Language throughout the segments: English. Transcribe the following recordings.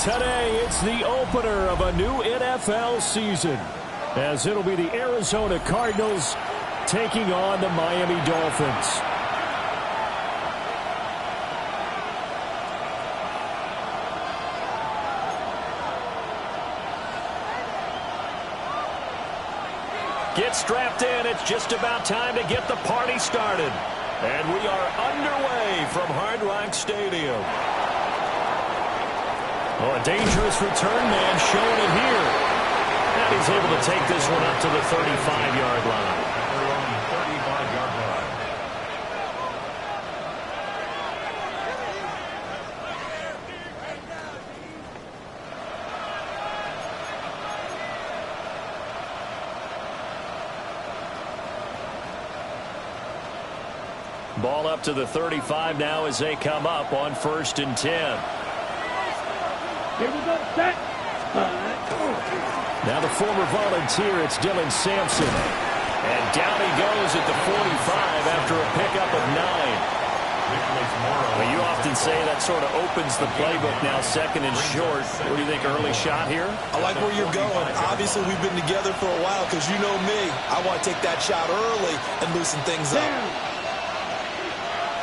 Today, it's the opener of a new NFL season, as it'll be the Arizona Cardinals taking on the Miami Dolphins. Get strapped in. It's just about time to get the party started. And we are underway from Hard Rock Stadium. Oh, a dangerous return man showing it here. And he's able to take this one up to the 35-yard line. Ball up to the 35 now as they come up on 1st and 10. Here we go, set. Now the former Volunteer, it's Dylan Sampson. And down he goes at the 45 after a pickup of 9. Well, you often say that sort of opens the playbook now, 2nd and short. What do you think, early shot here? I like where you're going. Obviously, we've been together for a while because you know me. I want to take that shot early and loosen things up.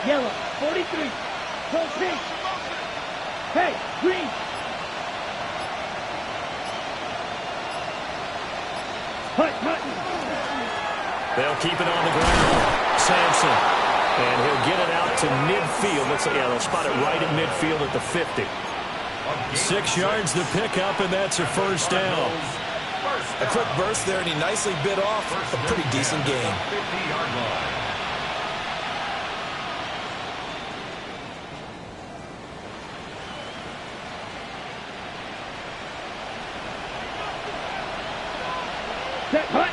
Yellow, 43. Full pink. Hey, green. Hut. They'll keep it on the ground. Sampson. And he'll get it out to midfield. They'll spot it right in midfield at the 50. 6 yards to pick up, and that's a 1st down. A quick burst there, and he nicely bit off a pretty decent game. Set, hut.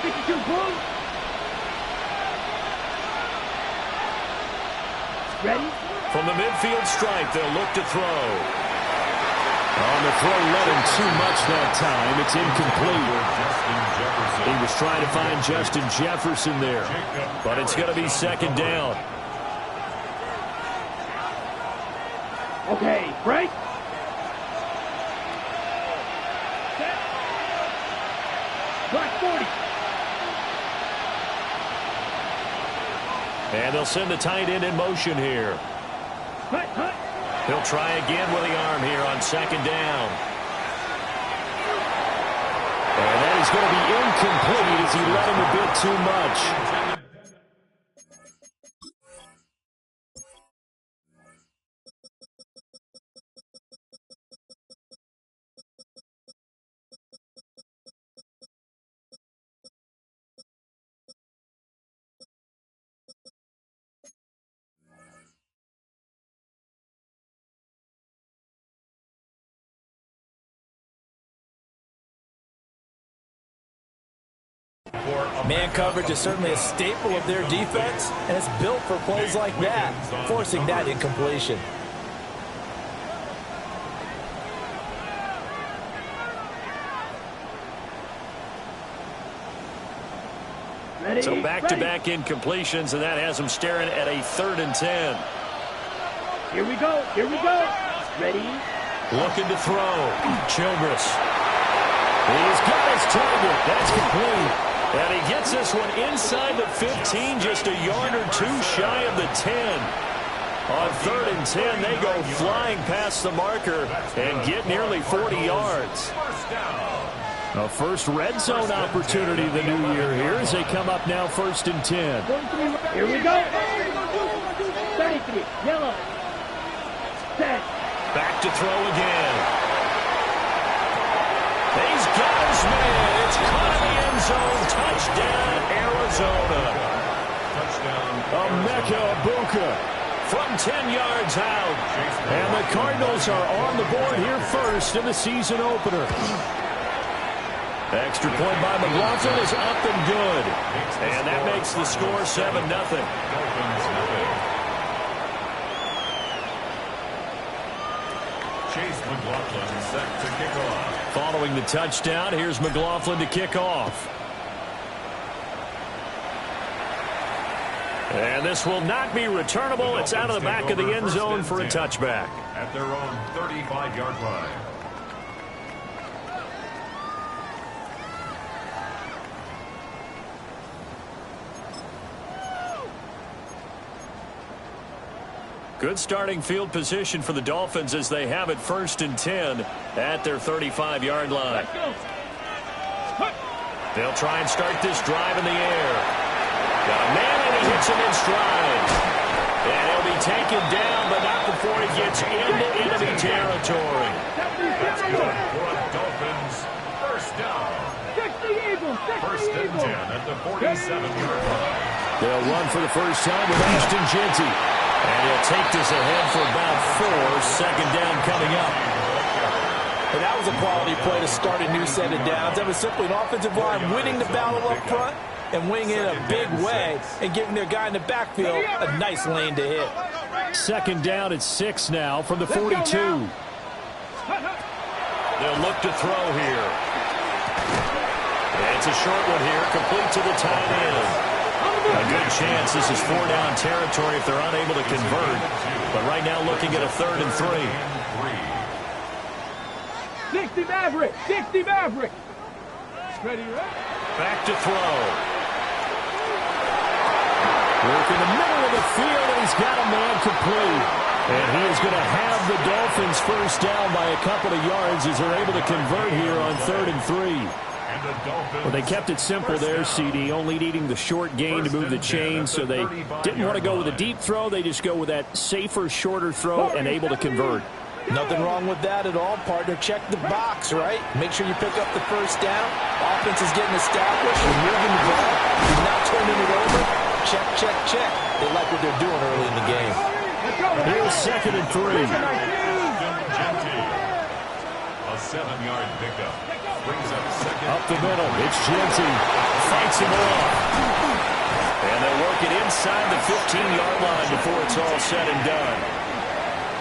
52 blue. Ready? From the midfield stripe, they'll look to throw. On the throw, led him too much that time. It's incomplete. He was trying to find Justin Jefferson there, but it's going to be 2nd down. Okay, break. Set. Black 40. And they'll send the tight end in motion here. Hut. He'll try again with the arm here on 2nd down. And that is going to be incomplete as he let him a bit too much. Man coverage is certainly a staple of their defense, and it's built for plays like that, forcing that incompletion. Ready? So back-to-back incompletions, and that has him staring at a 3rd and 10. Here we go. Ready? Looking to throw. Childress. He's got his target. That's complete. And he gets this one inside the 15, just a yard or 2 shy of the 10. On 3rd and 10, they go flying past the marker and get nearly 40 yards. A first red zone opportunity the new year here as they come up now 1st and 10. Here we go. 33, yellow. Set. Back to throw again. He's got his man. It's caught in the end zone. Touchdown, Arizona. Emeka Egbuka from 10 yards out. And the Cardinals are on the board here first in the season opener. Extra point by McLaughlin is up and good. And that makes the score 7-0. Chase McLaughlin set to kick off. Following the touchdown, here's McLaughlin to kick off. And this will not be returnable. It's out of the back of the end zone for a touchback. At their own 35-yard line. Good starting field position for the Dolphins as they have it 1st and 10 at their 35-yard line. They'll try and start this drive in the air. Got a man and he hits him in stride. And he'll be taken down, but not before he gets into enemy territory. That's good for a Dolphins first down. First and 10 at the 47-yard line. They'll run for the first time with Ashton Jeanty. And he'll take this ahead for about 4. Second down coming up. And that was a quality play to start a new set of downs. That was simply an offensive line winning the battle up front and winning it in a big way and giving their guy in the backfield a nice lane to hit. Second down at 6 now from the 42. They'll look to throw here. And it's a short one here, complete to the tight end. A good chance this is 4-down territory if they're unable to convert. But right now looking at a 3rd and 3. 60 Maverick! 60 Maverick! Ready, right? Back to throw. Work in the middle of the field, and he's got a man complete. And he is going to have the Dolphins first down by a couple of yards as they're able to convert here on 3rd and 3. Well, they kept it simple there, CD, only needing the short gain to move the chain, so they didn't want to go with a deep throw. They just go with that safer, shorter throw and able to convert. Nothing wrong with that at all, partner. Check the box, right? Make sure you pick up the first down. Offense is getting established. You're moving the ball. You're not turning it over. Check, check, check. They like what they're doing early in the game. Here's 2nd and 3. A 7-yard pickup. Brings up second. Up the middle. It's Jeanty. Fights him off. And they'll work it inside the 15-yard line before it's all said and done.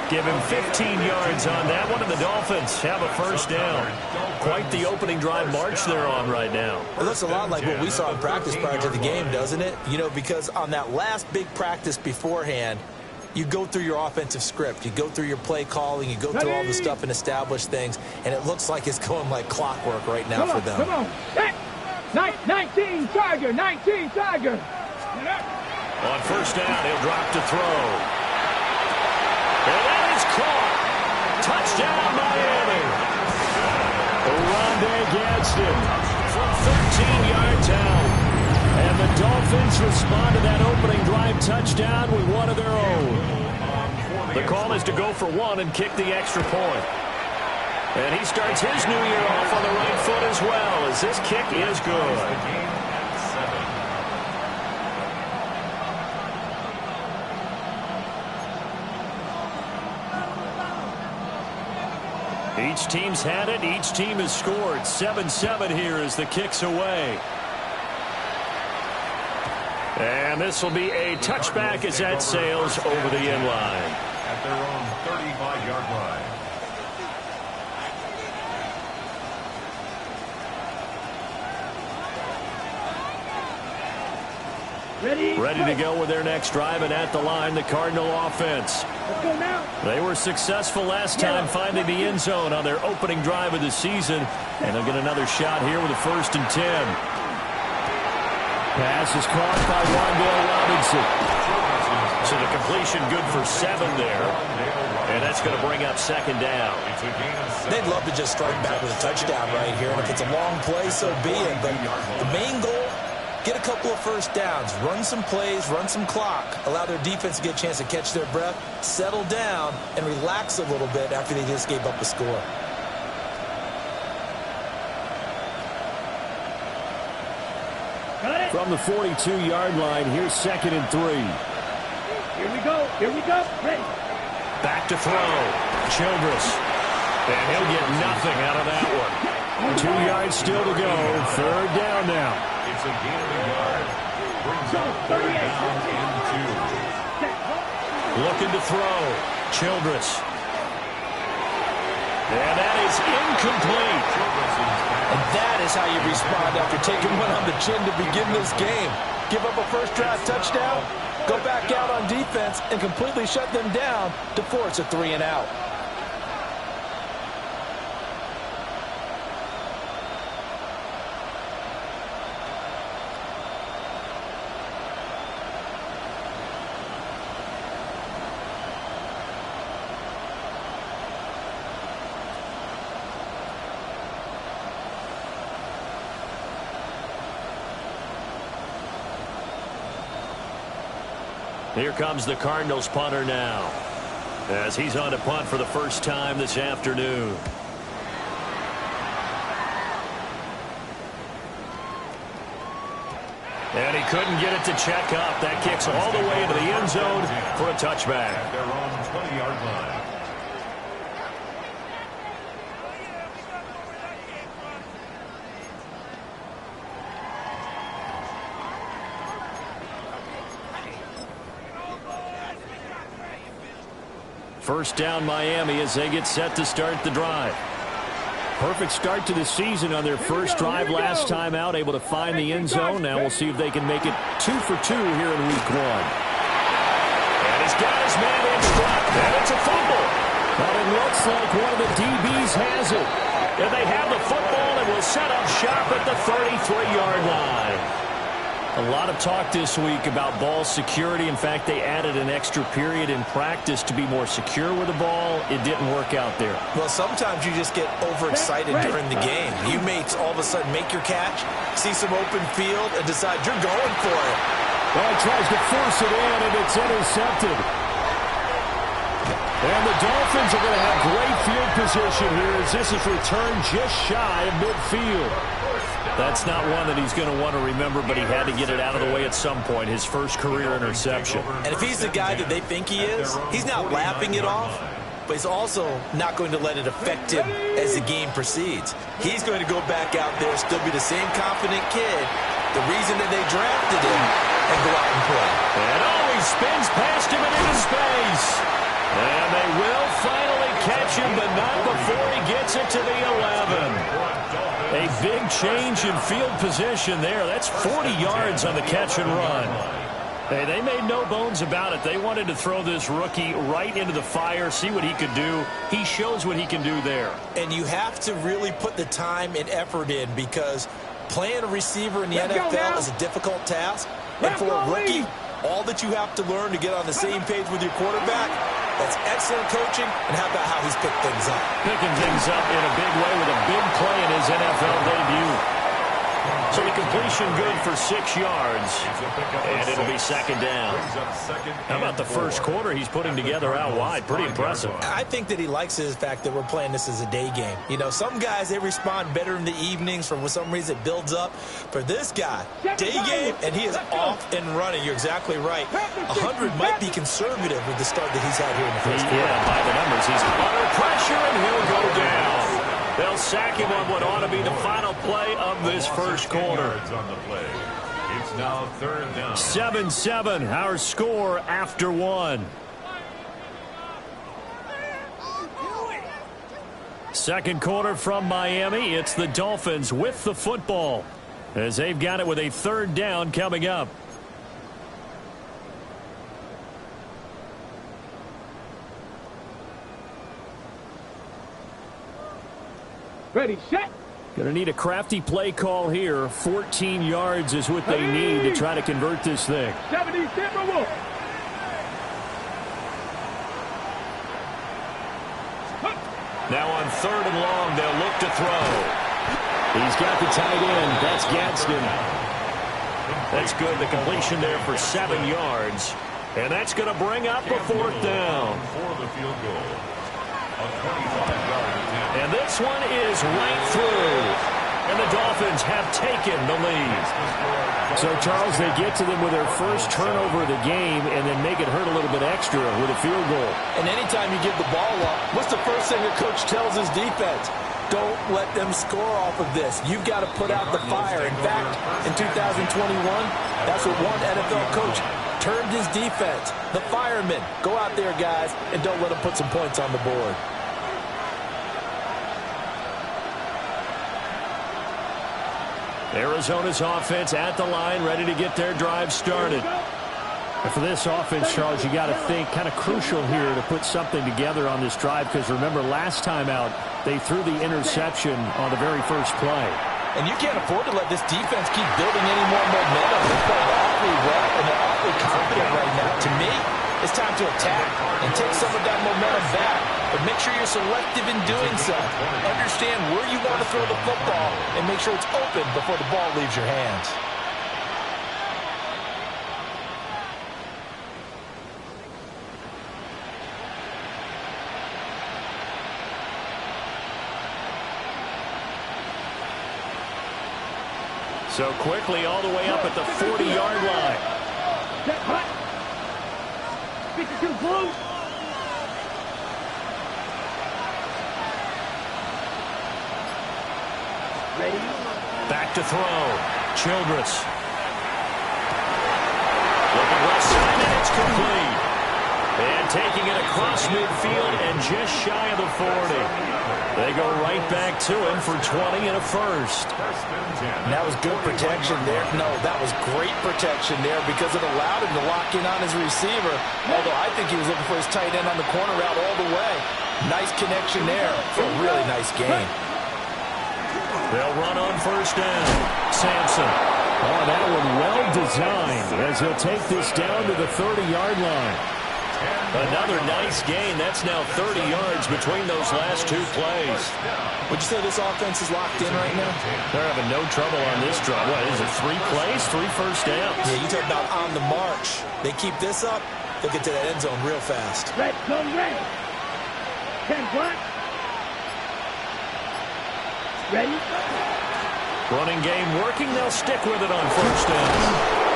Give him 15 yards on that one, and the Dolphins have a first down. Quite the opening drive march they're on right now. It looks a lot like what we saw in practice prior to the game, doesn't it? You know, because on that last big practice beforehand, you go through your offensive script. You go through your play calling. You go through all the stuff and establish things, and it looks like it's going like clockwork right now for them. Come on. 19 Tiger, 19 Tiger. On first down, he'll drop to throw. And that is caught. Touchdown, Miami. Rondé Gadsden from 13 yards out. And the Dolphins respond to that opening drive touchdown with one of their own. The call is to go for 1 and kick the extra point. And he starts his new year off on the right foot as well, as this kick is good. Each team's had it. Each team has scored. 7-7 here as the kick's away. And this will be a touchback as that sails over the end line. At their own 35-yard line. Ready to go with their next drive, and at the line, the Cardinal offense. Let's go now. They were successful last time finding the end zone on their opening drive of the season, and they'll get another shot here with a 1st and 10. Pass is caught by Wan'Dale Robinson. So the completion good for 7 there, and that's going to bring up 2nd down. They'd love to just strike back with a touchdown right here, and if it's a long play, so be it. But the main goal, get a couple of first downs, run some plays, run some clock, allow their defense to get a chance to catch their breath, settle down, and relax a little bit after they just gave up a score. From the 42-yard line, here's 2nd and 3. Here we go. Here we go. Ready. Back to throw. Childress. And he'll get nothing out of that one. 2 yards still to go. 3rd down now. It's a gain of a yard. Brings up 3rd down and 2. Looking to throw. Childress. And that is incomplete. And that is how you respond after taking one on the chin to begin this game. Give up a first drive touchdown, go back out on defense and completely shut them down to force a 3-and-out. Here comes the Cardinals punter now, as he's on to punt for the first time this afternoon. And he couldn't get it to check up. That kicks all the way into the end zone for a touchback. At their own 20-yard line. First down Miami as they get set to start the drive. Perfect start to the season on their first drive last time out, able to find the end zone. Now we'll see if they can make it 2 for 2 here in week 1. And he's got his man in stride, and it's a fumble. But it looks like one of the DBs has it. And they have the football and will set up shop at the 33-yard line. A lot of talk this week about ball security. In fact, they added an extra period in practice to be more secure with the ball. It didn't work out there. Well, sometimes you just get overexcited during the game. You may all of a sudden make your catch, see some open field, and decide you're going for it. Well, he tries to force it in, and it's intercepted. And the Dolphins are going to have great field position here as this is returned just shy of midfield. That's not one that he's going to want to remember, but he had to get it out of the way at some point, his first career interception. And if he's the guy that they think he is, he's not laughing it off, but he's also not going to let it affect him as the game proceeds. He's going to go back out there, still be the same confident kid, the reason that they drafted him, and go out and play. And he spins past him and into space. And they will finally catch him, but not before he gets it to the 11. A big change in field position there. That's 40 yards on the catch and run. Hey, they made no bones about it. They wanted to throw this rookie right into the fire, see what he could do. He shows what he can do there. And you have to really put the time and effort in because playing a receiver in the NFL is a difficult task. And for a rookie, all that you have to learn to get on the same page with your quarterback, that's excellent coaching, and how about how he's picked things up? Picking things up in a big way with a big play in his NFL debut. So the completion good for 6 yards, and it'll be second down. How about the first quarter he's putting together out wide? Pretty impressive. I think that he likes the fact that we're playing this as a day game. You know, some guys, they respond better in the evenings. For some reason, it builds up. For this guy, day game, and he is off and running. You're exactly right. 100 might be conservative with the start that he's had here in the first quarter. Yeah, by the numbers, he's under pressure, and he'll go down. They'll sack him on what ought to be the final play of this first quarter. It's now third down. 7-7, our score after 1. Second quarter from Miami. It's the Dolphins with the football as they've got it with a third down coming up. Ready, set. Going to need a crafty play call here. 14 yards is what they need to try to convert this thing. 70 Timberwolves. Now on third and long, they'll look to throw. He's got the tight end. That's Gadsden. That's good. The completion there for 7 yards. And that's going to bring up a fourth down. For the field goal. A 25-yard attempt. And this one is right through. And the Dolphins have taken the lead. So, Charles, they get to them with their first turnover of the game and then make it hurt a little bit extra with a field goal. And anytime you give the ball up, what's the first thing the coach tells his defense? Don't let them score off of this. You've got to put out the fire. In fact, in 2021, that's what one NFL coach termed his defense. The firemen. Go out there, guys, and don't let them put some points on the board. Arizona's offense at the line, ready to get their drive started. And for this offense, Charles, you got to think kind of crucial here to put something together on this drive, because remember last time out they threw the interception on the very first play. And you can't afford to let this defense keep building any more momentum. They're playing awfully well, and they're awfully confident right now. To me, it's time to attack and take some of that momentum back. But make sure you're selective in doing so. Understand where you want to throw the football and make sure it's open before the ball leaves your hands. So quickly all the way up at the 40-yard line. Set hot. 52 blue. Ready. Back to throw. Childress. Looking left side, and it's complete. And taking it across midfield and just shy of the 40. They go right back to him for 20 and a first. And that was good protection there. No, that was great protection there because it allowed him to lock in on his receiver. Although I think he was looking for his tight end on the corner route all the way. Nice connection there for a really nice game. They'll run on first down. Sampson. Oh, that one well designed as he'll take this down to the 30-yard line. Another nice gain. That's now 30 yards between those last two plays. Would you say this offense is locked in right now? They're having no trouble on this drive. What is it, 3 plays, 3 first downs? Yeah, you talk about on the march. They keep this up, they'll get to that end zone real fast. Red zone ready. 10 black. Ready. Running game working. They'll stick with it on first down.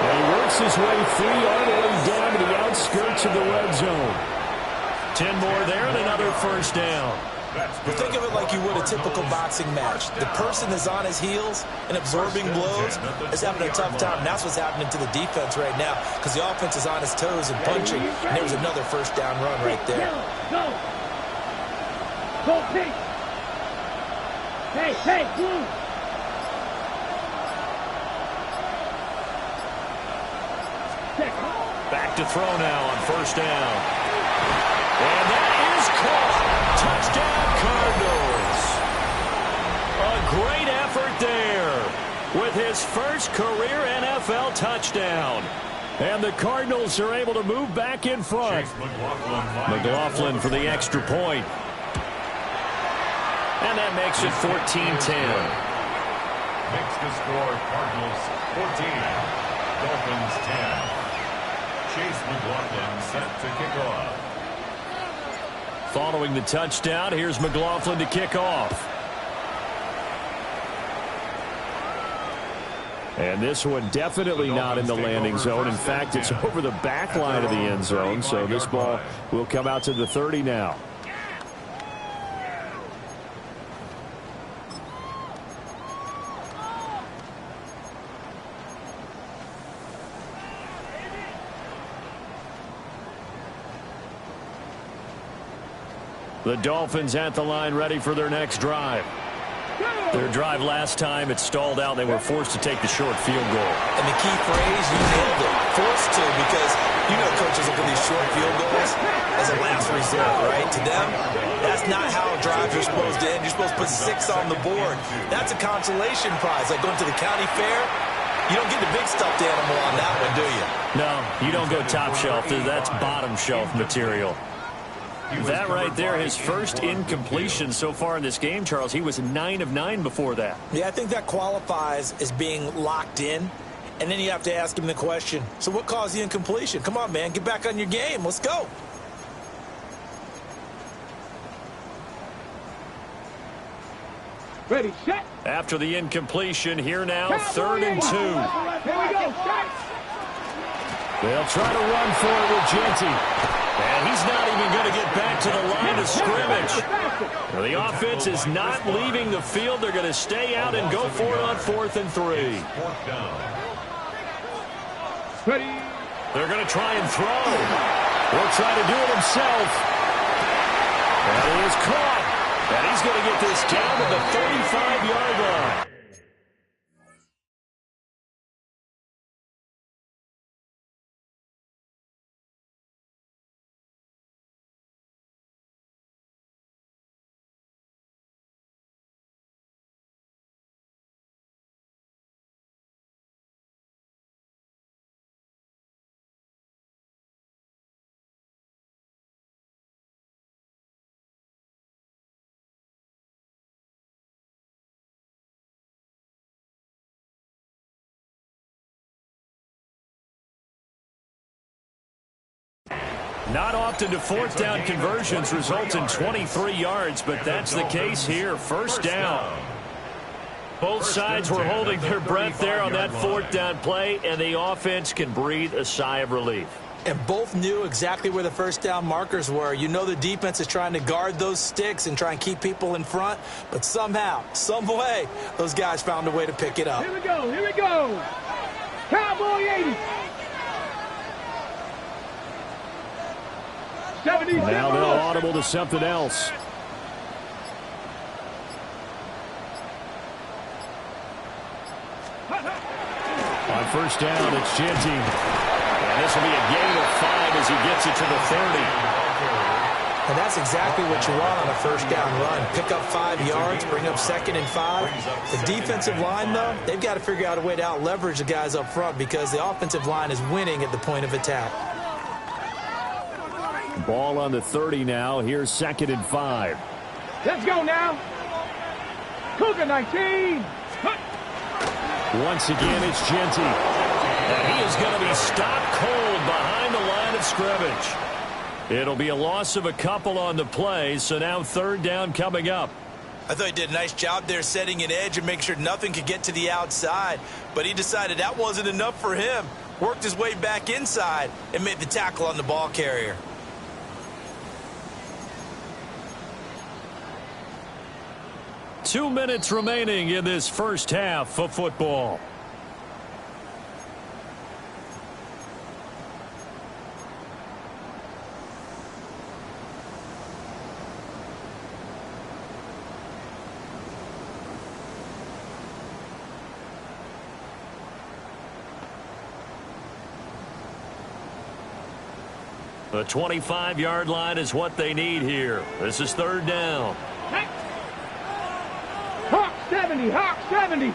And he works his way 3-yard line down to the outskirts of the red zone. 10 more there and another first down. But think of it like you would a typical boxing match. The person is on his heels and absorbing blows is having a tough time. And that's what's happening to the defense right now because the offense is on his toes and punching. And there was another first down run right there. Go. Go, pink. Hey, blue. Back to throw now on first down. And that is caught. Touchdown, Cardinals. A great effort there with his first career NFL touchdown. And the Cardinals are able to move back in front. McLaughlin for the extra point. And that makes it 14-10. Makes the score Cardinals 14, Dolphins 10. Chase McLaughlin set to kick off. Following the touchdown, here's McLaughlin to kick off. And this one definitely not in the landing zone. In fact, it's over the back line of the end zone, so this ball will come out to the 30 now. The Dolphins at the line ready for their next drive. Their drive last time, it stalled out. They were forced to take the short field goal. And the key phrase, you nailed it. Forced to, because you know coaches look at these short field goals as a last resort, right? To them, that's not how drives are supposed to end. You're supposed to put 6 on the board. That's a consolation prize. Like going to the county fair, you don't get the big stuffed animal on that one, do you? No, you don't go top shelf. That's bottom shelf material. That right there, his first incompletion so far in this game, Charles. He was 9 of 9 before that. Yeah, I think that qualifies as being locked in. And then you have to ask him the question, so what caused the incompletion? Come on, man, get back on your game. Let's go. Ready, set. After the incompletion, here now, 3rd and 2. Here we go, set. They'll try to run for it with Genty. And he's not even going to get back to the line of scrimmage. Now, the offense is not leaving the field. They're going to stay out and go for it on 4th and 3. Ready. They're going to try and throw. He'll try to do it himself. And he is caught. And he's going to get this down to the 35-yard line. Not often do fourth down conversions result in 23 yards, but that's the case here. First down. Both sides were holding their breath there on that fourth down play, and the offense can breathe a sigh of relief. And both knew exactly where the first down markers were. You know the defense is trying to guard those sticks and try and keep people in front, but somehow, some way, those guys found a way to pick it up. Here we go, here we go. Cowboy 80. 70. Now they'll audible to something else. On first down, it's Genty. And this will be a gain of 5 as he gets it to the 30. And that's exactly what you want on a first down run. Pick up 5 yards, bring up 2nd and 5. The defensive line, though, they've got to figure out a way to out-leverage the guys up front because the offensive line is winning at the point of attack. Ball on the 30 now. Here's 2nd and 5. Let's go now. Cougar 19. Once again, it's Genty. And he is going to be stopped cold behind the line of scrimmage. It'll be a loss of a couple on the play, so now third down coming up. I thought he did a nice job there setting an edge and making sure nothing could get to the outside. But he decided that wasn't enough for him. Worked his way back inside and made the tackle on the ball carrier. Two minutes remaining in this first half of football. The 25-yard line is what they need here. This is third down. Hawk 70, Hawk 70.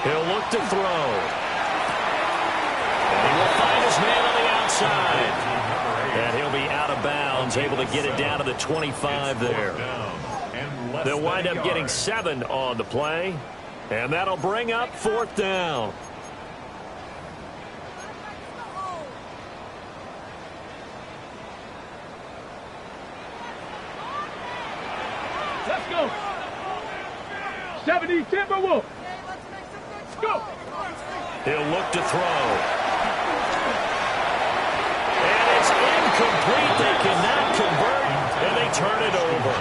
He'll look to throw. And he will find his man on the outside. And he'll be out of bounds, able to get it down to the 25 there. They'll wind up getting 7 on the play. And that'll bring up fourth down. Let's go. 70 Timberwolf. Go. He'll look to throw. And it's incomplete. They cannot convert, and they turn it over.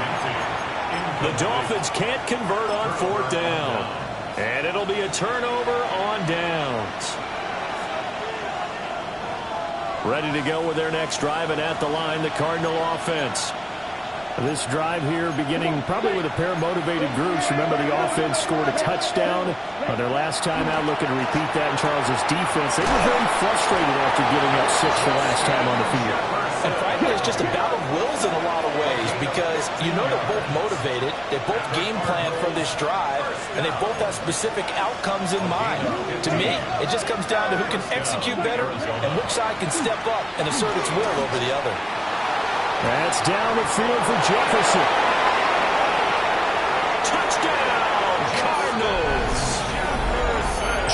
The Dolphins can't convert on fourth down. And it'll be a turnover on downs. Ready to go with their next drive, and at the line, the Cardinal offense. This drive here beginning probably with a pair of motivated groups. Remember, the offense scored a touchdown on their last time out, looking to repeat that in Charles's defense. They were very frustrated after giving up 6 the last time on the field. And frankly, it's just a battle of wills in a lot of ways because you know they're both motivated, they both game plan for this drive, and they both have specific outcomes in mind. To me, it just comes down to who can execute better and which side can step up and assert its will over the other. That's down the field for Jefferson. Touchdown, Cardinals.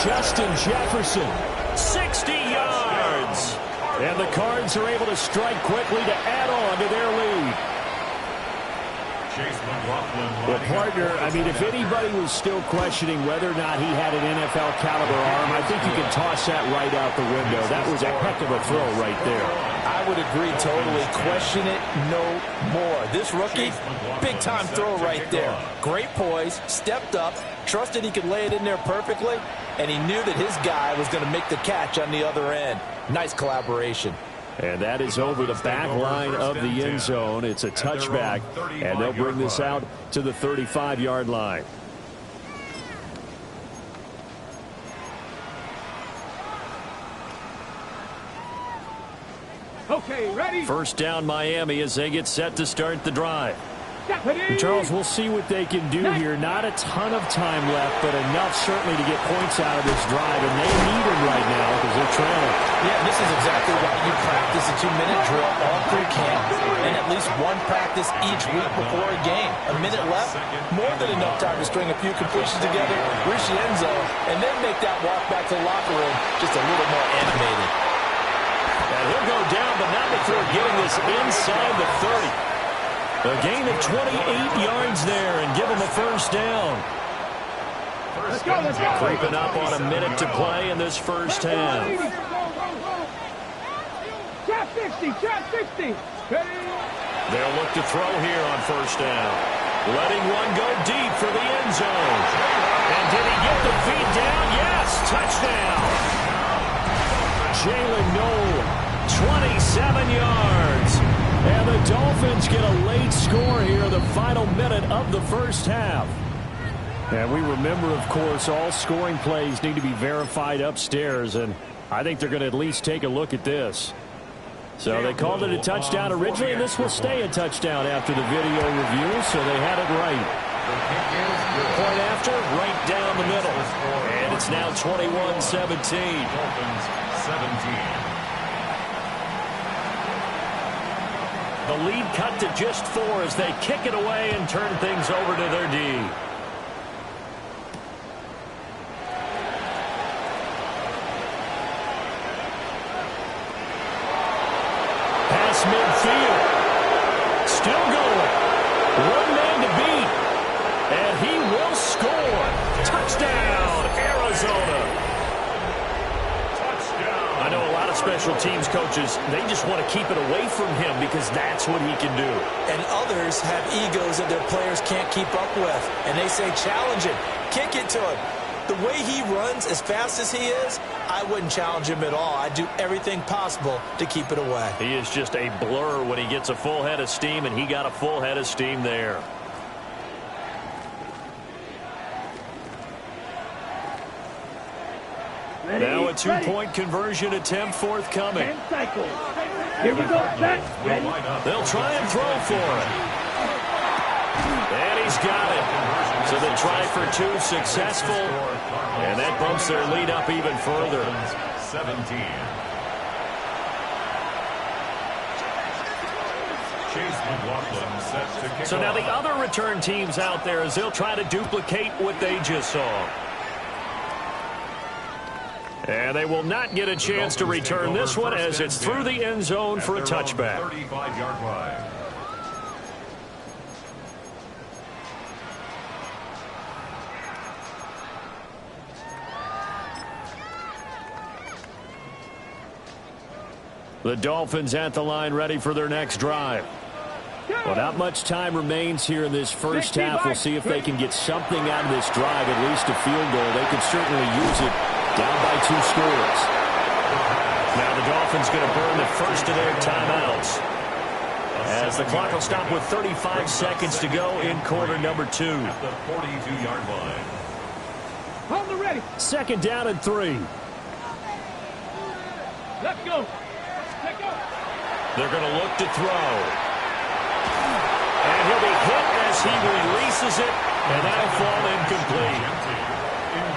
Justin Jefferson, 60 yards. And the Cards are able to strike quickly to add on to their lead. Well, partner, I mean, if anybody was still questioning whether or not he had an NFL caliber arm, I think you can toss that right out the window. That was a heck of a throw right there. I would agree totally. Question it no more. This rookie, big-time throw right there. Great poise, stepped up, trusted he could lay it in there perfectly, and he knew that his guy was going to make the catch on the other end. Nice collaboration. And that is over the back line of the end zone. It's a touchback, and they'll bring this out to the 35-yard line. Okay, ready? First down, Miami, as they get set to start the drive. And Charles, we'll see what they can do here. Not a ton of time left, but enough certainly to get points out of this drive, and they need them right now because they're trailing. Yeah, this is exactly why you practice a 2-minute drill all through camp and at least one practice each week before a game. A minute left, more than enough time to string a few completions together, reach the end zone, and then make that walk back to the locker room just a little more animated. And he'll go down, but not before getting this inside the 30. A gain of 28 yards there and give him a first down. Let's go, let's go. Creeping up on a minute to play in this first half. Trap 60, trap 60. They'll look to throw here on first down. Letting one go deep for the end zone. And did he get the feet down? Yes, touchdown. Jalen Noel, 27 yards. And the Dolphins get a late score here in the final minute of the first half. And we remember, of course, all scoring plays need to be verified upstairs, and I think they're going to at least take a look at this. So they called it a touchdown originally, and this will stay a touchdown after the video review, so they had it right. Point after, right down the middle. And it's now 21-17. Dolphins 17. The lead cut to just 4 as they kick it away and turn things over to their D. Pass midfield. Still going. One man to beat. And he will score. Touchdown, Arizona. I know a lot of special teams coaches, they just want to keep it away from him because that's what he can do. And others have egos that their players can't keep up with. And they say, challenge him, kick it to him. The way he runs as fast as he is, I wouldn't challenge him at all. I'd do everything possible to keep it away. He is just a blur when he gets a full head of steam, and he got a full head of steam there. Ready, Now a two-point conversion attempt forthcoming. 10 cycles. Here we go, set, ready. They'll try and throw for it. And he's got it. So the try for 2 successful. And that bumps their lead up even further. 17. Chase McLaughlin set to kick So now off. the other return teams out there as they'll try to duplicate what they just saw. And they will not get a chance to return this one as it's through the end zone for a touchback. 35-yard line. The Dolphins at the line ready for their next drive. Well, not much time remains here in this first half. We'll see if they can get something out of this drive, at least a field goal. They could certainly use it down by 2 scores. Now the Dolphins going to burn the first of their timeouts as the clock will stop with 35 seconds to go in quarter number 2. At the 42-yard line. Hold the ready. Second down and 3. Let's go. Let's go. They're going to look to throw. And he'll be hit as he releases it, and that'll fall incomplete.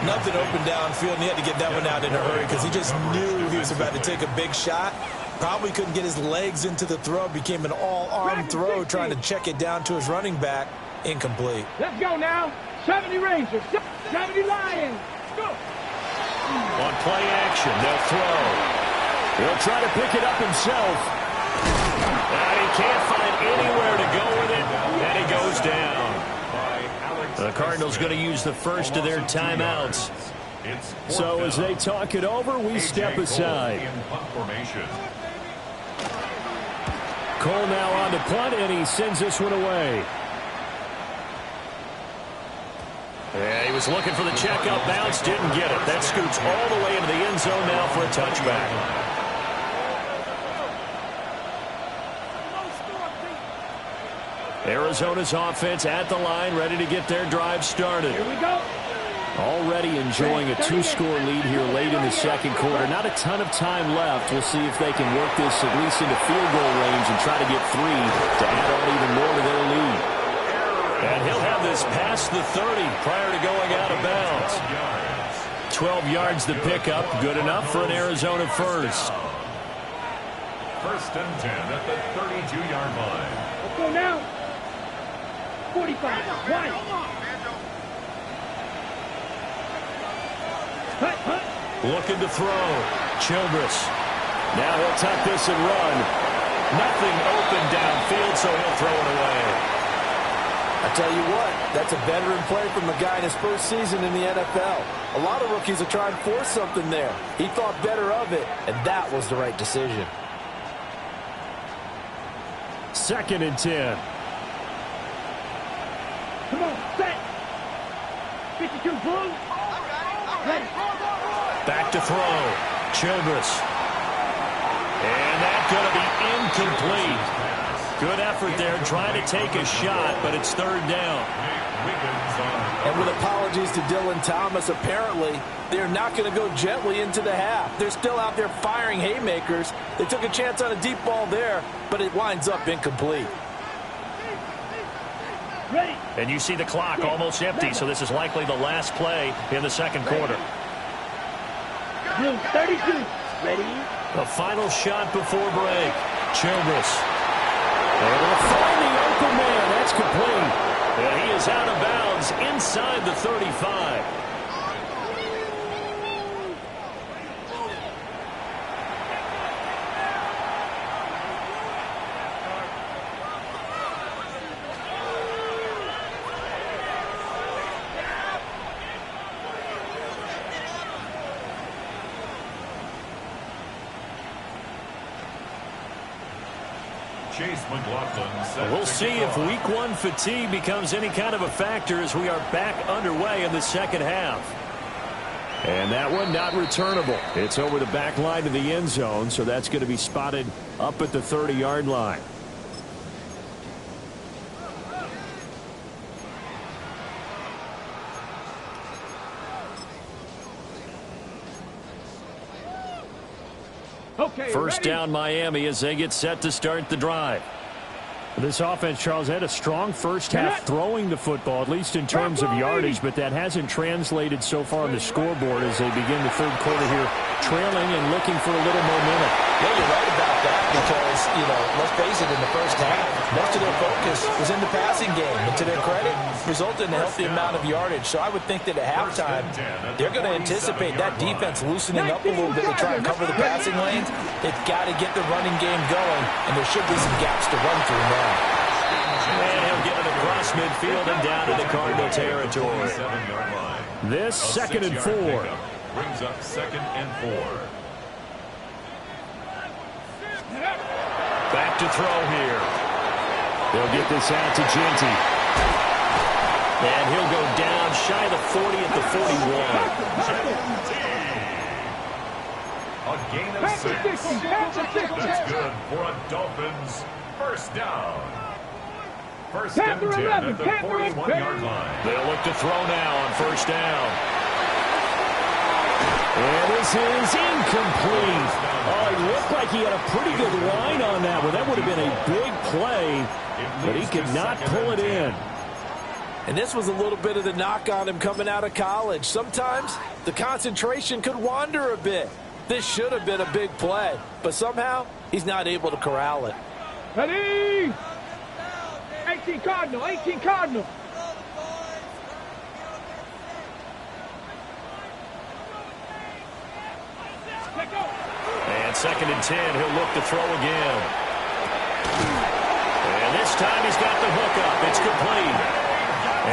Nothing open downfield, and he had to get that one out in a hurry because he just knew he was about to take a big shot. Probably couldn't get his legs into the throw. Became an all-arm throw trying to check it down to his running back. Incomplete. Let's go now. 70 Rangers, 70 Lions. Go. On play action, they'll throw. He'll try to pick it up himself. And he can't find anywhere to go with it, and he goes down. The Cardinals going to use the first of their timeouts. So as they talk it over, we step aside. Cole now on to punt, and he sends this one away. Yeah, he was looking for the checkout bounce, didn't get it. That scoots all the way into the end zone now for a touchback. Arizona's offense at the line, ready to get their drive started. Here we go. Already enjoying a 2-score lead here late in the second quarter. Not a ton of time left. We'll see if they can work this at least into field goal range and try to get 3 to add on even more to their lead. And he'll have this past the 30 prior to going out of bounds. 12 yards to pick up. Good enough for an Arizona first. First and 10 at the 32-yard line. Let's go now. 45. One. Hut. Looking to throw. Childress. Now he'll tuck this and run. Nothing open downfield, so he'll throw it away. I tell you what, that's a veteran play from a guy in his first season in the NFL. A lot of rookies are trying to force something there. He thought better of it, and that was the right decision. Second and 10. Come on, set. 52 blue. Ready. Back to throw. Childress. And that's going to be incomplete. Good effort there trying to take a shot, but it's third down. And with apologies to Dylan Thomas, apparently they're not going to go gently into the half. They're still out there firing haymakers. They took a chance on a deep ball there, but it winds up incomplete. Ready. And you see the clock almost empty, so this is likely the last play in the second quarter. Blue 32. Ready. The final shot before break. Childress. And they'll find the open man. That's complete. And he is out of bounds inside the 35. We'll see if week one fatigue becomes any kind of a factor as we are back underway in the second half. And that one not returnable. It's over the back line of the end zone, so that's going to be spotted up at the 30-yard line. Okay, First ready. down Miami as they get set to start the drive. This offense, Charles, had a strong first half throwing the football, at least in terms of yardage, but that hasn't translated so far on the scoreboard as they begin the third quarter here, trailing and looking for a little momentum. Yeah, you're right about that because, let's face it, in the first half, most of their focus was in the passing game. And to their credit, resulted in a healthy amount of yardage. So I would think that at halftime, they're going to anticipate that defense loosening up a little bit to try and cover the passing lanes. They've got to get the running game going, and there should be some gaps to run through now. And he'll get it across midfield and down into Cardinal territory. This second and 4. Brings up second and 4. Back to throw here. They'll get this out to Ginty. And he'll go down shy of the 40 at the 41. A gain of 6. That's good for a Dolphins first down. First and 10 at the 41-yard line. They'll look to throw now on first down. And this is incomplete. Oh, he looked like he had a pretty good line on that one. That would have been a big play, but he could not pull it in. And this was a little bit of the knock on him coming out of college. Sometimes the concentration could wander a bit. This should have been a big play, but somehow he's not able to corral it. Ready. 18 Cardinal. 18 Cardinal. And second and 10, he'll look to throw again. And this time he's got the hook up. It's complete.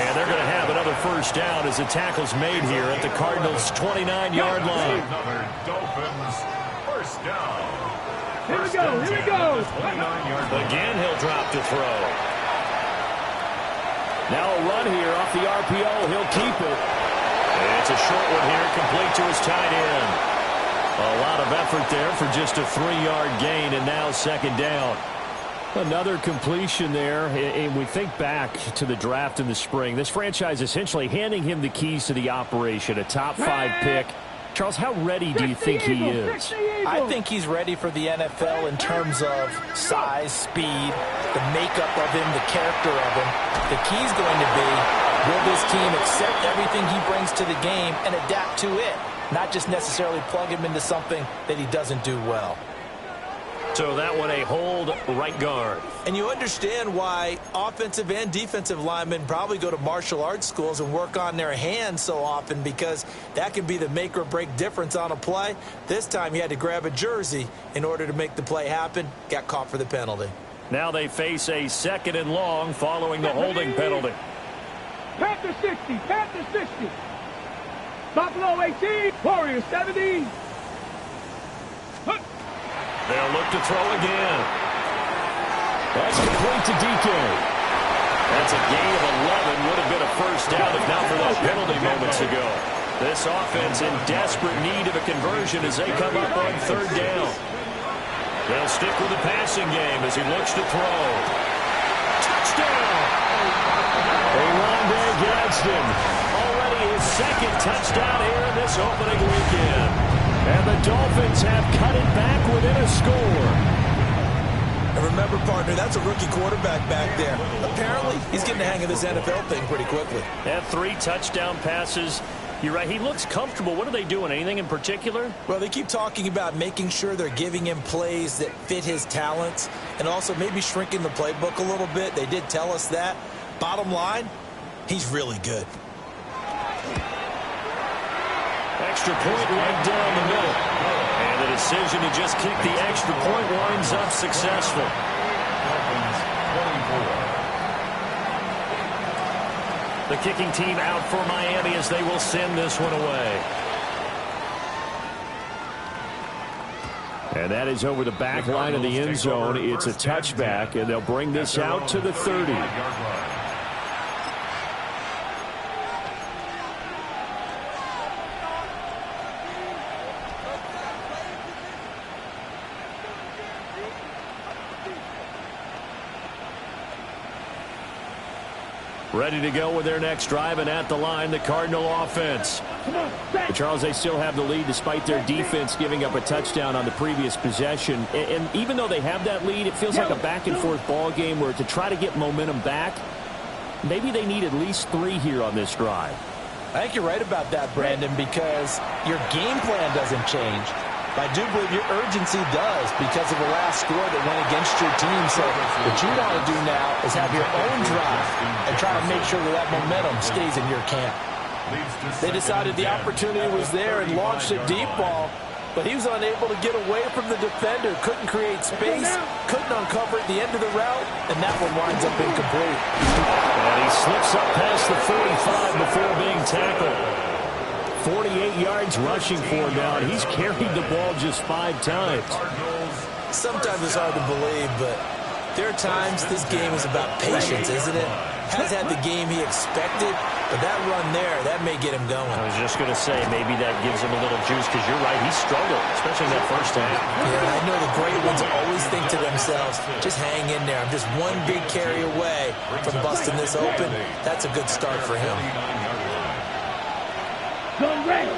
And they're going to have another first down as the tackle's made here at the Cardinals' 29-yard line. Another Dolphins first down. Here we go. Here we go. Again, he'll drop to throw. Now a run here off the RPO. He'll keep it. And it's a short one here, complete to his tight end. A lot of effort there for just a 3-yard gain, and now second down. Another completion there, and we think back to the draft in the spring. This franchise essentially handing him the keys to the operation, a top 5 pick. Charles, how ready do you think he is? I think he's ready for the NFL in terms of size, speed, the makeup of him, the character of him. The key is going to be, will this team accept everything he brings to the game and adapt to it? not just necessarily plug him into something that he doesn't do well. So that one a hold right guard. And you understand why offensive and defensive linemen probably go to martial arts schools and work on their hands so often, because that can be the make or break difference on a play. This time he had to grab a jersey in order to make the play happen. Got caught for the penalty. Now they face a 2nd and long following the holding penalty. Panther 60, Panther 60. Buffalo 18, Warriors 17. They'll look to throw again. That's complete to DK. That's a gain of 11. Would have been a first down if not for that penalty moments ago. This offense in desperate need of a conversion as they come up on 3rd down. They'll stick with the passing game as he looks to throw. Touchdown! Rondé Gadsden. Already his 2nd touchdown here in this opening weekend. And the Dolphins have cut it back within a score. And remember, partner, that's a rookie quarterback back there. Apparently, he's getting the hang of this NFL thing pretty quickly. And 3 touchdown passes. You're right, he looks comfortable. What are they doing? Anything in particular? Well, they keep talking about making sure they're giving him plays that fit his talents and also maybe shrinking the playbook a little bit. They did tell us that. Bottom line, he's really good. Extra point right down the middle. And the decision to just kick the extra point winds up successful. The kicking team out for Miami as they will send this one away. And that is over the back line of the end zone. It's a touchback, and they'll bring this out to the 30. Ready to go with their next drive, and at the line, the Cardinal offense. But Charles, they still have the lead despite their defense giving up a touchdown on the previous possession. And even though they have that lead, it feels like a back-and-forth ball game where to try to get momentum back, maybe they need at least 3 here on this drive. I think you're right about that, Brandon, because your game plan doesn't change. I do believe your urgency does because of the last score that went against your team. So what you want to do now is have your own drive and try to make sure that momentum stays in your camp. They decided the opportunity was there and launched a deep ball, but he was unable to get away from the defender, couldn't create space, couldn't uncover at the end of the route, and that one winds up incomplete. And he slips up past the 45 before being tackled. 48 yards rushing for him now, and he's carried the ball just 5 times. Sometimes it's hard to believe, but there are times this game is about patience, isn't it? Has had the game he expected, but that run there, that may get him going. I was just going to say, maybe that gives him a little juice, because you're right, he struggled, especially in that first half. Yeah, I know the great ones always think to themselves, just hang in there. I'm just one big carry away from busting this open. That's a good start for him. Go ready.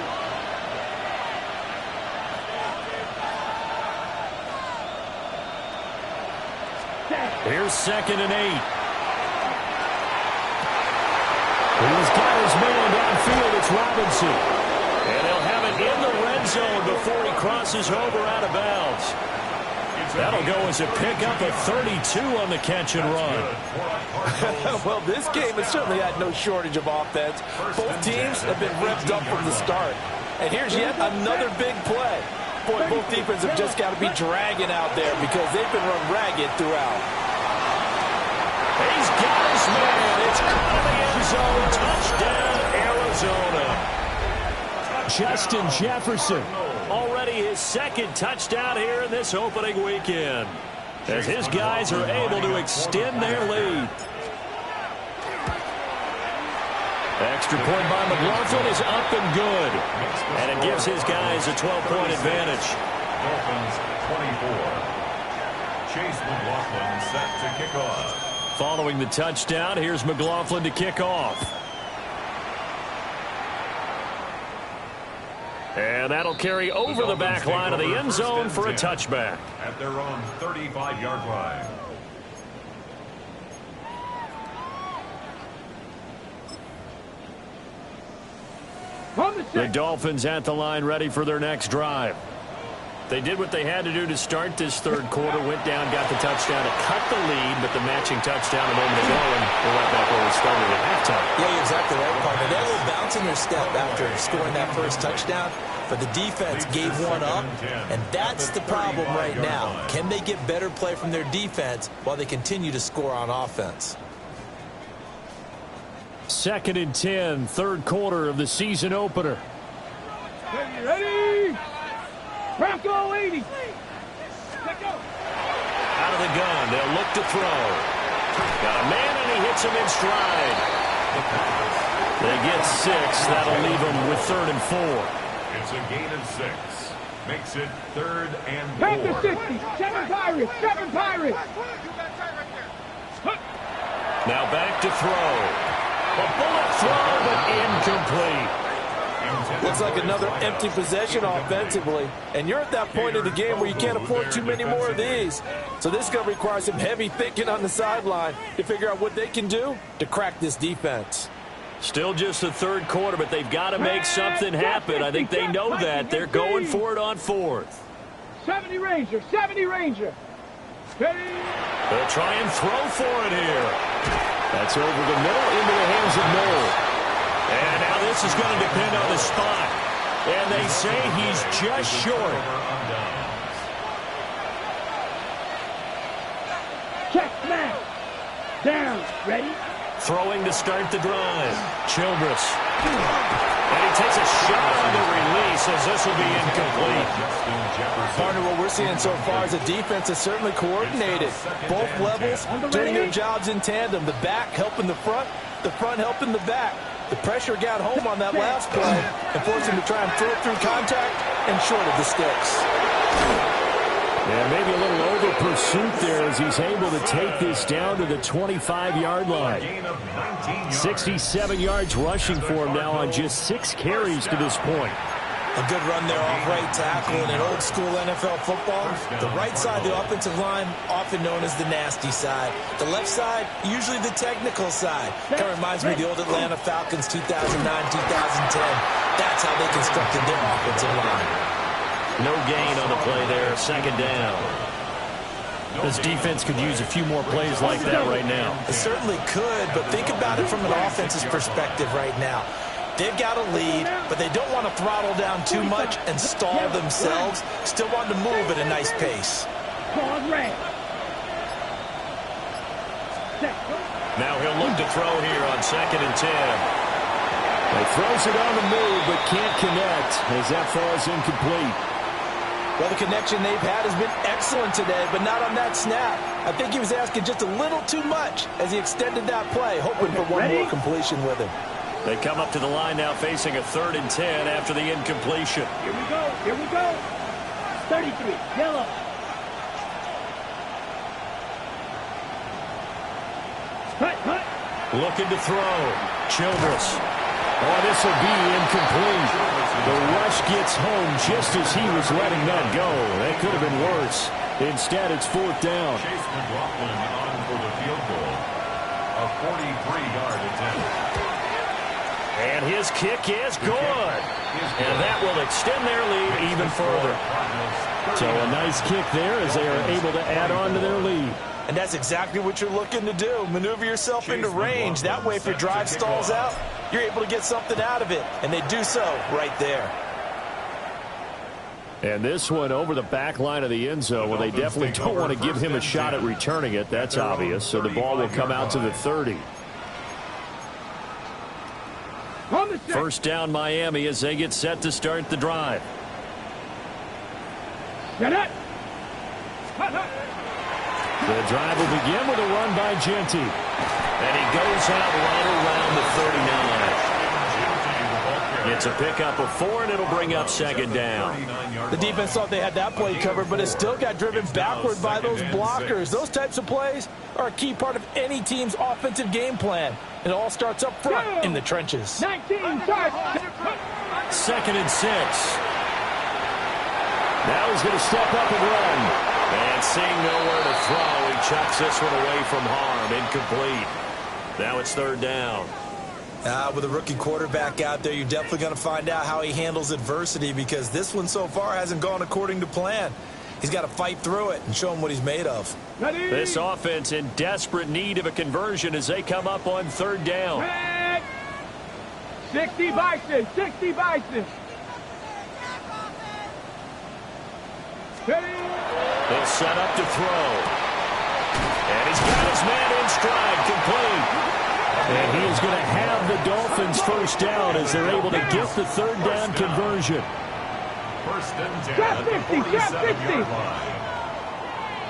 Here's 2nd and 8. He's got his man downfield. It's Robinson. And they'll have it in the red zone before he crosses over out of bounds. That'll go as a pickup of 32 on the catch and run. Well, this game has certainly had no shortage of offense. Both teams have been revved up from the start. And here's yet another big play. Boy, both defenses have just got to be dragging out there because they've been run ragged throughout. He's got his man. It's caught in the end zone. Touchdown, Arizona. Justin Jefferson. Already his 2nd touchdown here in this opening weekend, as his guys are able to extend their lead. Extra point by McLaughlin is up and good, and it gives his guys a 12-point advantage. Dolphins 24. Chase McLaughlin set to kick off. Following the touchdown, here's McLaughlin to kick off. And that'll carry over the back line of the end zone for a touchback. At their own 35-yard line. From the The Dolphins at the line ready for their next drive. They did what they had to do to start this third quarter, went down, got the touchdown to cut the lead, but the matching touchdown a moment ago, and we're right back where we started at halftime. Yeah, you're exactly right, partner. They had a little bounce in their step after scoring that first touchdown, but the defense gave one up, and that's the problem right now. Can they get better play from their defense while they continue to score on offense? 2nd and 10, third quarter of the season opener. Ready? Bronco 80. Out of the gun, they'll look to throw. Got a man, and he hits him in stride. They get 6. That'll leave them with 3rd and 4. It's a gain of 6. Makes it 3rd and 4. Panther 60. 7 Pirates. 7 Pirates. Now back to throw. A bullet throw, but incomplete. Looks like another empty possession offensively. And you're at that point of the game where you can't afford too many more of these. So this is going to require some heavy thinking on the sideline to figure out what they can do to crack this defense. Still just the third quarter, but they've got to make something happen. I think they know that. They're going for it on 4th. 70 Ranger. 70 Ranger. Ready? They'll try and throw for it here. That's over the middle into the hands of Noel. And now this is going to depend on the spot. And they say he's just short. Check, man. Down. Ready? Throwing to start the drive. Childress. And he takes a shot on the release as this will be incomplete. Partner, what we're seeing so far is a defense that's certainly coordinated. Both levels doing their jobs in tandem. The back helping the front helping the back. The pressure got home on that last play and forced him to try and throw through contact and short of the sticks. Yeah, maybe a little over pursuit there as he's able to take this down to the 25-yard line. 67 yards rushing for him now on just 6 carries to this point. A good run there off right tackle in an old-school NFL football. The right side of the offensive line, often known as the nasty side. The left side, usually the technical side. Kind of reminds me of the old Atlanta Falcons 2009-2010. That's how they constructed their offensive line. No gain on the play there, 2nd down. This defense could use a few more plays like that right now. It certainly could, but think about it from an offense's perspective right now. They've got a lead, but they don't want to throttle down too much and stall themselves. Still want to move at a nice pace. Now he'll look to throw here on 2nd and 10. He throws it on the move, but can't connect as that falls incomplete. Well, the connection they've had has been excellent today, but not on that snap. I think he was asking just a little too much as he extended that play, hoping for one more completion with him. They come up to the line now facing a 3rd and 10 after the incompletion. Here we go. Here we go. 33. Yellow. Hut. Looking to throw. Childress. Oh, this will be incomplete. The rush gets home just as he was letting that go. That could have been worse. Instead, it's 4th down. Chase McLaughlin on for the field goal. A 43-yard attempt. And his kick is good. And that will extend their lead even further. So a nice kick there as they are able to add on to their lead. And that's exactly what you're looking to do. Maneuver yourself into range. That way, if your drive stalls out, you're able to get something out of it. And they do so right there. And this one over the back line of the end zone. Well, they definitely don't want to give him a shot at returning it. That's obvious. So the ball will come out to the 30. First down, Miami, as they get set to start the drive. Get it. The drive will begin with a run by Genty. And he goes out right around the 39. It's a pickup of 4, and it'll bring up 2nd down. The defense thought they had that play covered, but it still got driven backward by those blockers. Those types of plays are a key part of any team's offensive game plan. It all starts up front in the trenches. 19 starts. 2nd and 6. Now he's going to step up and run. And seeing nowhere to throw, he chucks this one away from harm. Incomplete. Now it's 3rd down. With a rookie quarterback out there, you're definitely going to find out how he handles adversity, because this one so far hasn't gone according to plan. He's got to fight through it and show him what he's made of. Ready? This offense in desperate need of a conversion as they come up on third down. 60 Bison, 60 Bison. Ready? They'll set up to throw. And he's got his man in stride, complete. And he is going to have the Dolphins first down as they're able to get the third down conversion. First and 10 at the 47-yard line.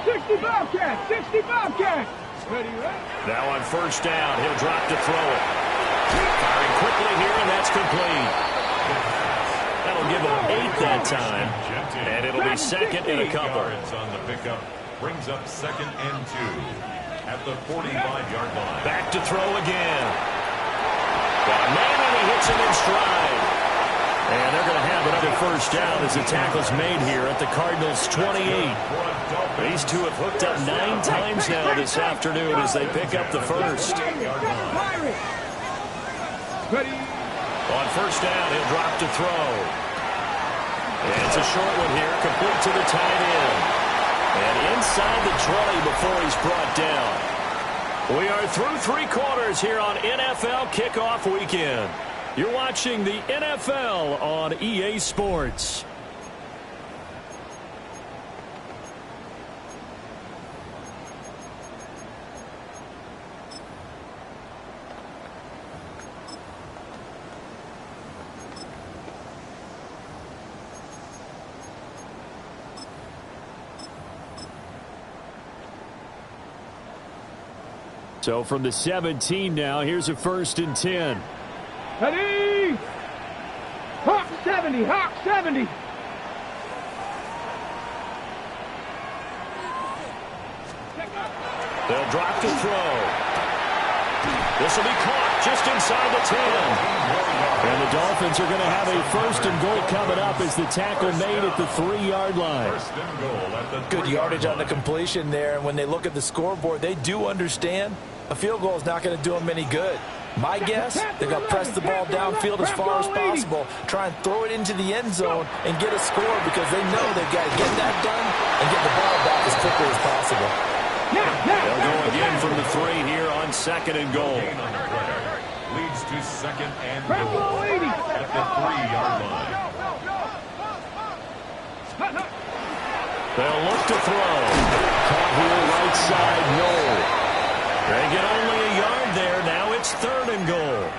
60 Bobcats, 60 Bobcats. Ready, ready. Now on first down, he'll drop to throw it. Firing quickly here, and that's complete. That'll give him 8 that time. And it'll be second and a couple. On the pickup brings up second and 2 at the 45-yard line. Back to throw again. Got a man, and he hits him in stride. And they're going to have another first down as the tackle's made here at the Cardinals' 28. These two have hooked up 9 times now this afternoon as they pick up the first. Ready. On first down, he'll drop to throw. And it's a short one here, complete to the tight end. And inside the 20 before he's brought down. We are through 3 quarters here on NFL Kickoff Weekend. You're watching the NFL on EA Sports. So from the 17 now, here's a first and 10. Ready. Hawk 70, Hawk 70. They'll drop to throw. This will be caught just inside the 10. And the Dolphins are going to have a first and goal coming up as the tackle made at the 3-yard line. First and goal at the Good yardage on the completion there, and when they look at the scoreboard, they do understand a field goal is not going to do them any good. My guess, they're going to press the ball downfield as far as possible, try and throw it into the end zone and get a score, because they know they've got to get that done and get the ball back as quickly as possible. They'll go again from the 3 here on second and goal. gain on the play. Leads to second and goal at the 3-yard line. They'll look to throw. Caught here right side, no. They get only a yard there. Now it's third and goal.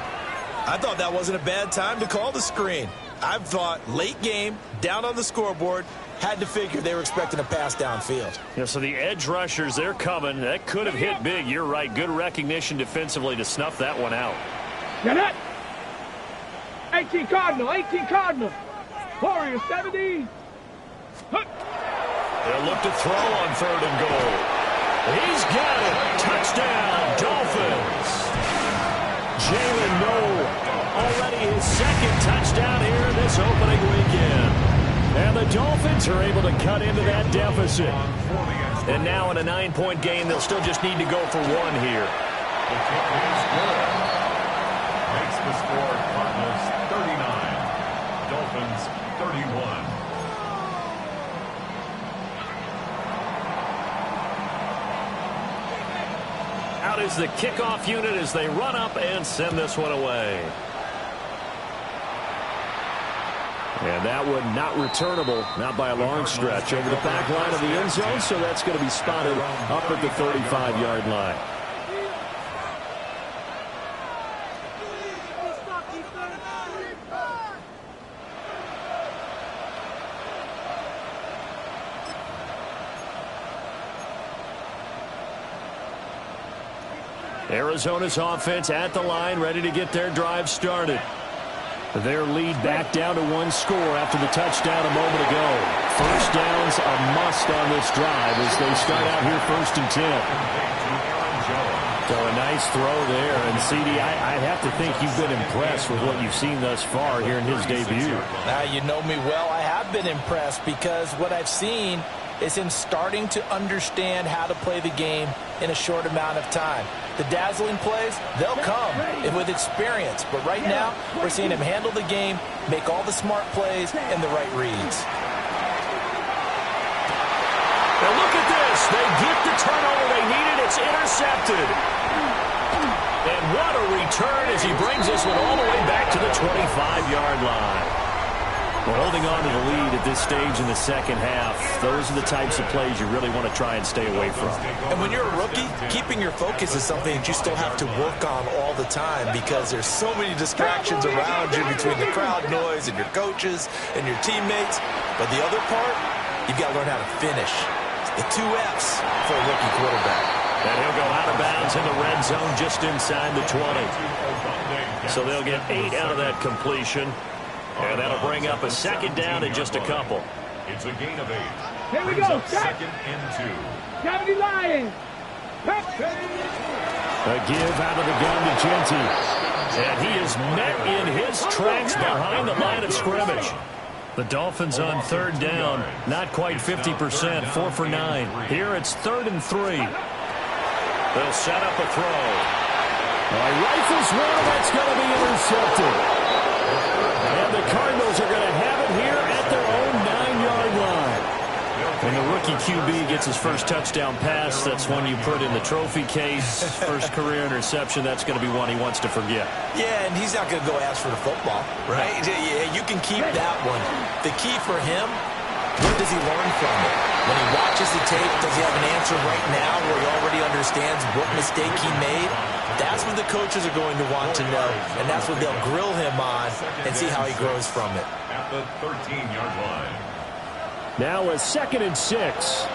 I thought that wasn't a bad time to call the screen. I've thought late game, down on the scoreboard, had to figure they were expecting a pass downfield. Yeah, so the edge rushers, they're coming. That could have hit big. You're right. Good recognition defensively to snuff that one out. Get it. 18 Cardinal, 18 Cardinal. Warriors 70. They'll look to throw on third and goal. He's got it. Touchdown, Dolphins. Jalen Noel, already his second touchdown here this opening weekend. And the Dolphins are able to cut into that deficit. And now in a 9-point game, they'll still just need to go for 1 here. The kick is good. Makes the score Cardinals 39, Dolphins 31. Out is the kickoff unit as they run up and send this one away. And that one not returnable, not by a long stretch, over the back line of the end zone, so that's going to be spotted up at the 35-yard line. Arizona's offense at the line, ready to get their drive started. Their lead back down to 1 score after the touchdown a moment ago. First down's a must on this drive as they start out here first and 10. So a nice throw there. And, CD, I have to think you've been impressed with what you've seen thus far here in his debut. Now, you know me well. I have been impressed because what I've seen is him starting to understand how to play the game in a short amount of time. The dazzling plays, they'll come with experience. But right now, we're seeing him handle the game, make all the smart plays, and the right reads. Now look at this. They get the turnover they needed. It's intercepted. And what a return as he brings this one all the way back to the 25-yard line. Well, holding on to the lead at this stage in the second half, those are the types of plays you really want to try and stay away from. And when you're a rookie, keeping your focus is something that you still have to work on all the time because there's so many distractions around you between the crowd noise and your coaches and your teammates. But the other part, you've got to learn how to finish. The 2 F's for a rookie quarterback. And he'll go out of bounds in the red zone just inside the 20. So they'll get 8 out of that completion. And that'll bring up a second down in just a couple. It's a gain of 8. Here we go. Second and 2. 70 Lions. A give out of the gun to Genty. And he is met in his tracks behind the line of scrimmage. The Dolphins on third down, not quite 50%, 4 for 9. Here it's 3rd and 3. They'll set up a throw. Rifles one, that's going to be intercepted. And the Cardinals are going to have it here at their own 9-yard line. When the rookie QB gets his first touchdown pass, that's one you put in the trophy case. First career interception, that's going to be one he wants to forget. Yeah, and he's not going to go ask for the football, right? Yeah, you can keep that one. The key for him, what does he learn from it? When he watches the tape, does he have an answer right now where he already understands what mistake he made? That's what the coaches are going to want to know, and that's what they'll grill him on and see how he grows from it. At the 13-yard line. Now a 2nd and 6.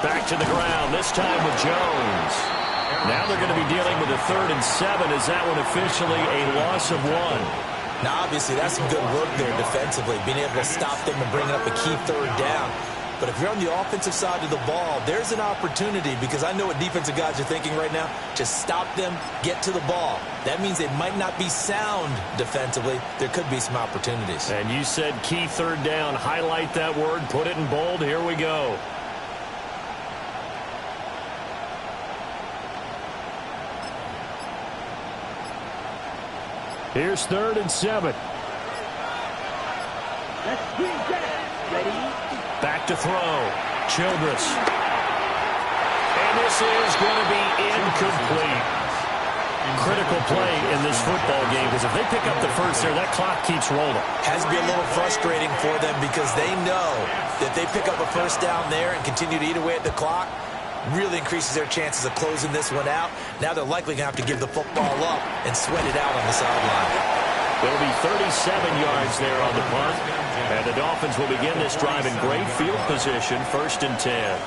Back to the ground, this time with Jones. Now they're going to be dealing with a 3rd and 7. Is that one officially a loss of 1? Now, obviously, that's some good work there defensively, being able to stop them and bringing up a key 3rd down. But if you're on the offensive side of the ball, there's an opportunity because I know what defensive guys are thinking right now. Just stop them, get to the ball. That means they might not be sound defensively. There could be some opportunities. And you said key 3rd down. Highlight that word. Put it in bold. Here we go. Here's 3rd and 7. Back to throw. Childress. And this is going to be incomplete. Critical play in this football game because if they pick up the first there, that clock keeps rolling. Has to be a little frustrating for them because they know that they pick up a first down there and continue to eat away at the clock, really increases their chances of closing this one out. Now they're likely going to have to give the football up and sweat it out on the sideline. There'll be 37 yards there on the punt. And the Dolphins will begin this drive in great field position, 1st and 10.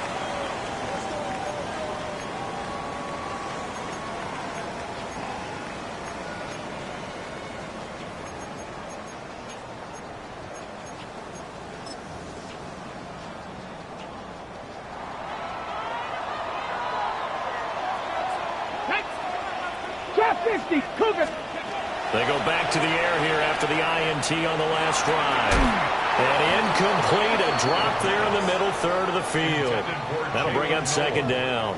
They go back to the air here after the INT on the last drive. And incomplete, a drop there in the middle 3rd of the field. That'll bring up 2nd down.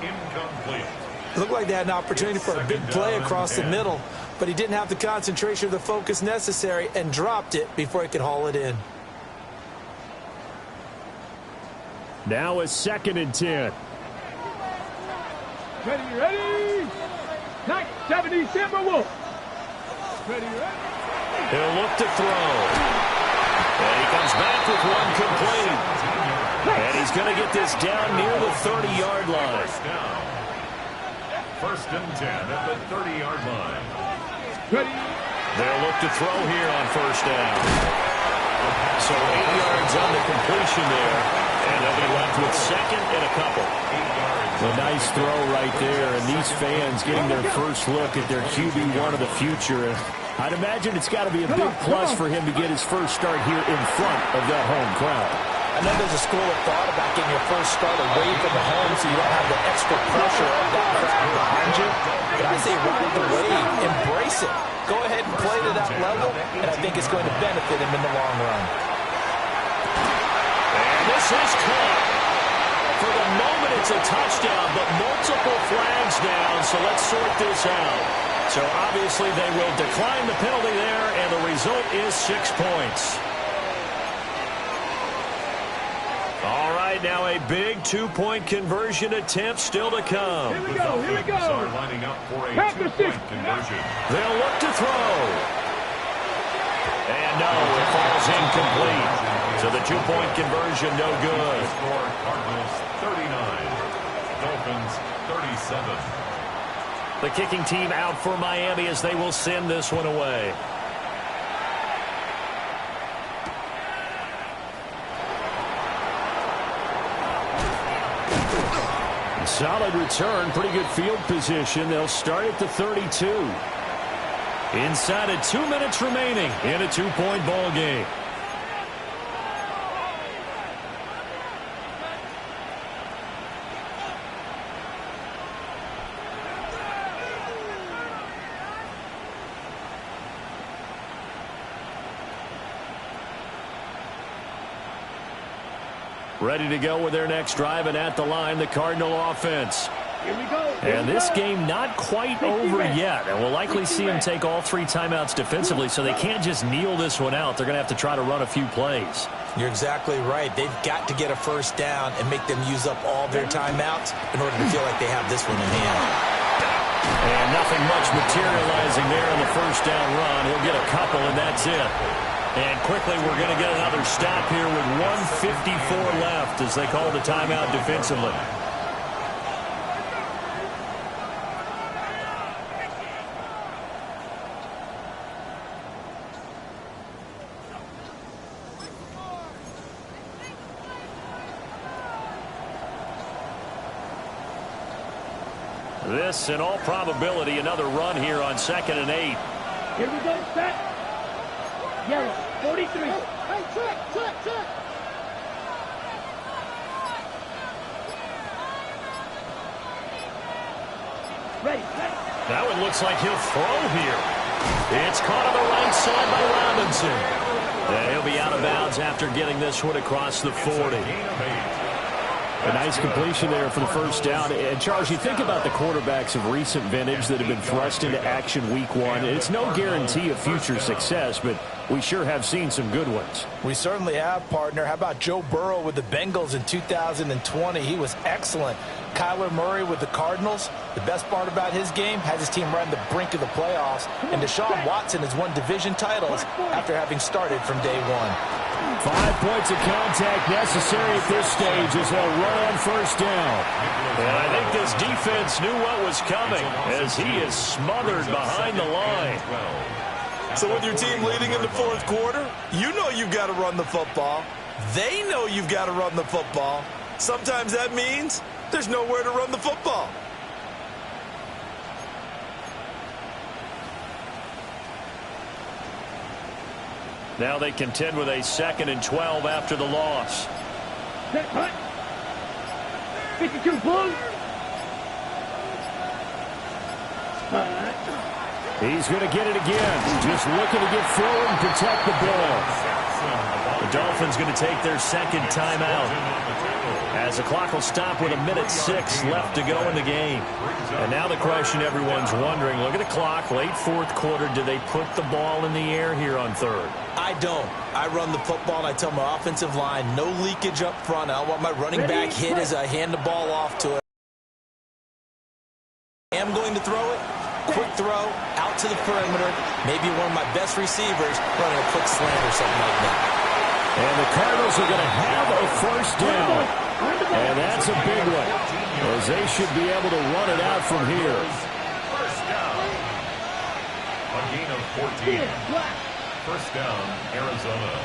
It looked like they had an opportunity for a big play across the middle, but he didn't have the concentration or the focus necessary and dropped it before he could haul it in. Now a 2nd and 10. Ready? 970 Timberwolves. Ready? He'll look to throw. And he comes back with one complete. And he's going to get this down near the 30-yard line. 1st and 10 at the 30-yard line. Ready? They'll look to throw here on 1st down. So 8 yards on the completion there. And they'll be left with 2nd and a couple. A nice throw right there, and these fans getting their first look at their QB1 of the future. I'd imagine it's got to be a big plus for him to get his first start here in front of that home crowd. I know there's a school of thought about getting your first start away from the home so you don't have the extra pressure of that crowd behind you. But I say ride the wave, embrace it. Go ahead and play to that that level, and I think it's going to benefit him in the long run. And this is caught. For the moment, it's a touchdown, but multiple flags down, so let's sort this out. So obviously they will decline the penalty there, and the result is 6 points. All right, now a big 2-point conversion attempt still to come. Here we go, here we go. Are lining up for a 2-point conversion. They'll look to throw. And no, it falls incomplete. So the 2-point conversion no good. Score Cardinals 39, Dolphins 37. The kicking team out for Miami as they will send this one away. Solid return, pretty good field position. They'll start at the 32. Inside of 2 minutes remaining in a 2-point ball game. Ready to go with their next drive, and at the line, the Cardinal offense. Here we go. And this game not quite over yet, and we'll likely see them take all 3 timeouts defensively, so they can't just kneel this one out. They're going to have to try to run a few plays. You're exactly right. They've got to get a first down and make them use up all their timeouts in order to feel like they have this one in hand. And nothing much materializing there in the first down run. He'll get a couple, and that's it. And quickly, we're going to get another stop here with 1:54 left as they call the timeout defensively. This, in all probability, another run here on 2nd and 8. Here we go, set. Yellow, 43. Hey, check. Ready, set. That one looks like he'll throw here. It's caught on the right side by Robinson. And he'll be out of bounds after getting this one across the 40. A nice completion there for the first down. And, Charles, you think about the quarterbacks of recent vintage that have been thrust into action week 1. It's no guarantee of future success, but we sure have seen some good ones. We certainly have, partner. How about Joe Burrow with the Bengals in 2020? He was excellent. Kyler Murray with the Cardinals. The best part about his game has his team right on the brink of the playoffs. And Deshaun Watson has won division titles after having started from day 1. 5 points of contact necessary at this stage as they'll run on first down. And I think this defense knew what was coming as he is smothered behind the line. So with your team leading in the 4th quarter, you know you've got to run the football. They know you've got to run the football. Sometimes that means there's nowhere to run the football. Now they contend with a 2nd and 12 after the loss. Set, hut. 52 blue. He's going to get it again. Just looking to get forward and protect the ball. The Dolphins going to take their 2nd timeout, as the clock will stop with 1:06 left to go in the game. And now the question everyone's wondering, look at the clock, late 4th quarter, do they put the ball in the air here on 3rd? I don't. I run the football, and I tell my offensive line, no leakage up front. I want my running back hit as I hand the ball off to it. I am going to throw it. Quick throw, out to the perimeter. Maybe one of my best receivers running a quick slant or something like that. And the Cardinals are going to have a first down. And that's a big one, as they should be able to run it out from here. First down. A gain of 14. First down, Arizona.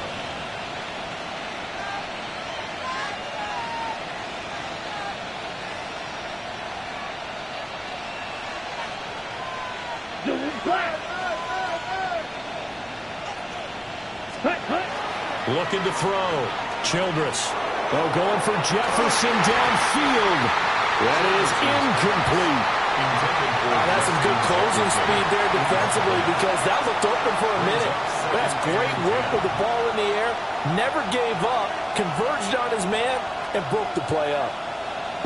Looking to throw. Childress. Oh, going for Jefferson downfield. That is incomplete. That's some good closing speed there defensively because that looked open for a minute. That's great work with the ball in the air. Never gave up, converged on his man, and broke the play up.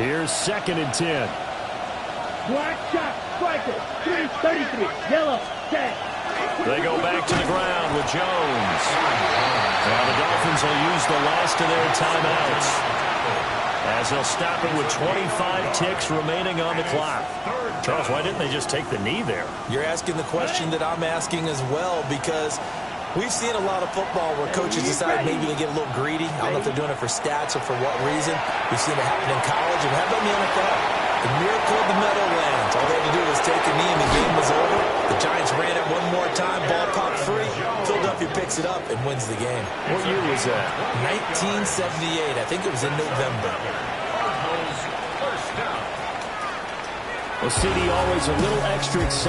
Here's 2nd and 10. Black shot, striker, 333, yellow, set. They go back to the ground with Jones. Now the Dolphins will use the last of their timeouts, as they'll stop it with 25 ticks remaining on the clock. Charles, why didn't they just take the knee there? You're asking the question that I'm asking as well, because we've seen a lot of football where coaches decide maybe to get a little greedy. I don't know if they're doing it for stats or for what reason. We've seen it happen in college, and how about in the NFL? The miracle of the Meadowlands. All they had to do was take a knee and the game was over. The Giants ran it one more time, ball popped free. Philadelphia picks it up and wins the game. What year was that? 1978. I think it was in November. Well, CD, always a little extra exciting.